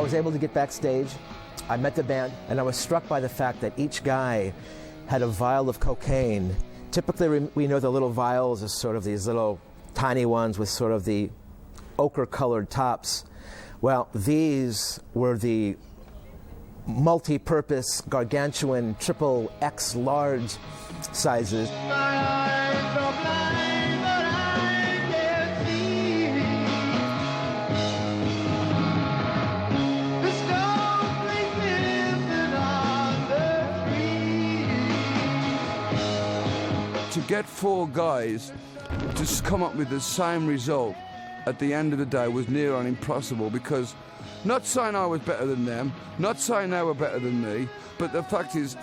was able to get backstage. I met the band, and I was struck by the fact that each guy had a vial of cocaine. Typically, we know the little vials as sort of these little tiny ones with sort of the ochre-colored tops. Well, these were the multi-purpose, gargantuan, triple X large sizes. To get 4 guys to come up with the same result at the end of the day was near on impossible, because not saying I was better than them, not saying they were better than me, but the fact is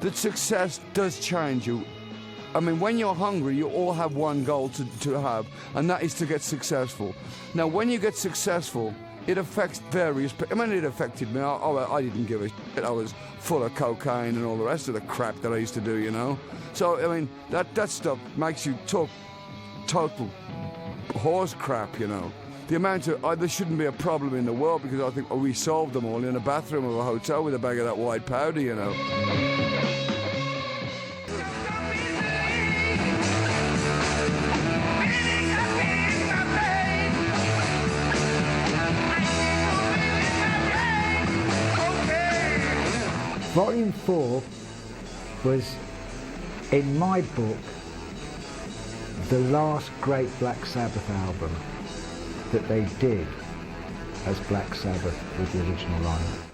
that success does change you. I mean, when you're hungry, you all have one goal to have, and that is to get successful. Now, when you get successful, it affects various people. I mean, it affected me. I didn't give a shit. I was full of cocaine and all the rest of the crap that I used to do, you know. So, I mean, that stuff makes you talk total horse crap, you know. The amount of, there shouldn't be a problem in the world, because I think we solved them all in a bathroom of a hotel with a bag of that white powder, you know. Volume 4 was, in my book, the last great Black Sabbath album that they did as Black Sabbath with the original lineup.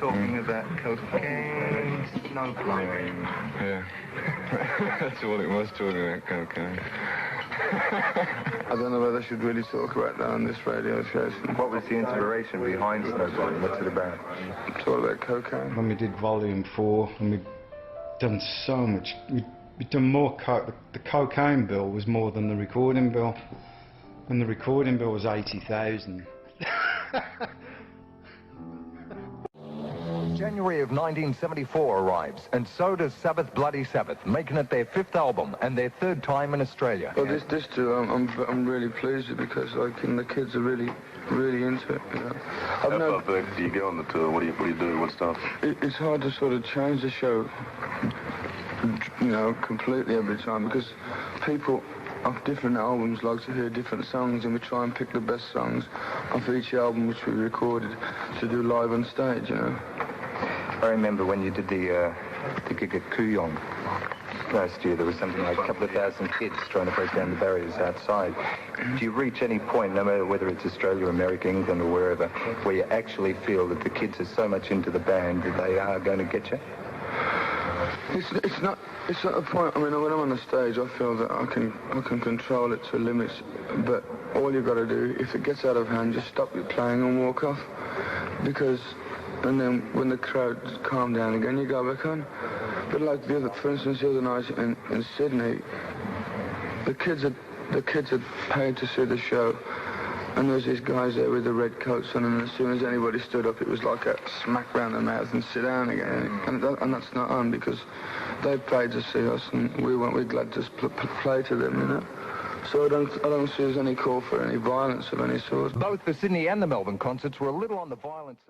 Talking about cocaine, snow blowing. Yeah, that's all it was, talking about cocaine. I don't know whether I should really talk about that on this radio station. What was the inspiration behind snow blowing? What's it about? It's all about cocaine. When we did Volume 4, and we'd done so much, we'd done more coke. The cocaine bill was more than the recording bill, and the recording bill was 80,000. January of 1974 arrives, and so does Sabbath Bloody Sabbath, making it their 5th album and their 3rd time in Australia. Well, this too, I'm really pleased with, because the kids are really into it. You know. How far do you go on the tour? What do you do? What stuff? It's hard to sort of change the show, you know, completely every time, because people off different albums like to hear different songs, and we try and pick the best songs off each album which we recorded to do live on stage, you know. I remember when you did the gig at Kooyong last year, there was something like a couple of thousand kids trying to break down the barriers outside. Do you reach any point, no matter whether it's Australia, America, England, or wherever, where you actually feel that the kids are so much into the band that they are going to get you? It's not a point. I mean, when I'm on the stage, I feel that I can control it to limits. But all you've got to do, if it gets out of hand, just stop your playing and walk off. Because, and then when the crowd calm down again, you go back on. But like for instance, the other night in Sydney, the kids had paid to see the show. And there was these guys there with the red coats on, and as soon as anybody stood up, it was like a smack round the mouth and sit down again. And that's not on, because they paid to see us, and we're glad to play to them, you know. So I don't see there's any call for any violence of any sort. Both the Sydney and the Melbourne concerts were a little on the violence.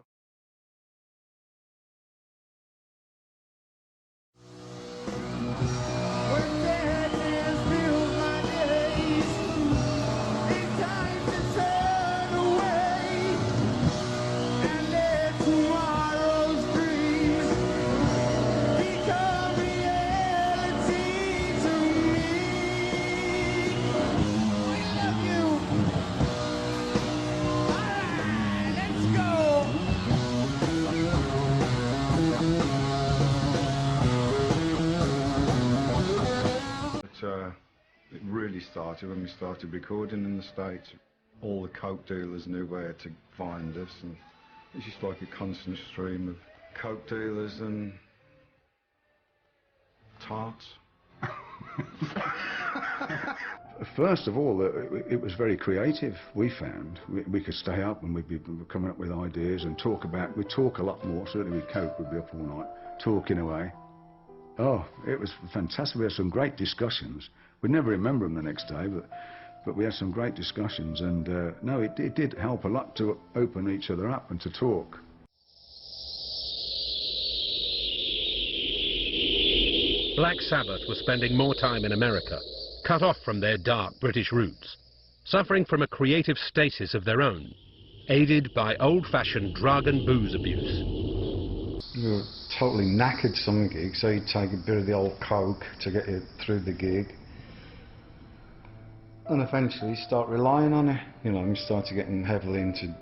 It really started when we started recording in the States. All the coke dealers knew where to find us, and it's just like a constant stream of coke dealers and tarts. First of all, it was very creative, we found. We could stay up and we'd be coming up with ideas and we'd talk a lot more. Certainly with coke, we'd be up all night, talking away. Oh, it was fantastic. We had some great discussions. We'd never remember them the next day, but we had some great discussions, and no, it did help a lot to open each other up and to talk. Black Sabbath was spending more time in America, cut off from their dark British roots, suffering from a creative stasis of their own, aided by old-fashioned drug and booze abuse. We were totally knackered some gigs, so you'd take a bit of the old coke to get you through the gig. And eventually start relying on it, you know, and started getting heavily into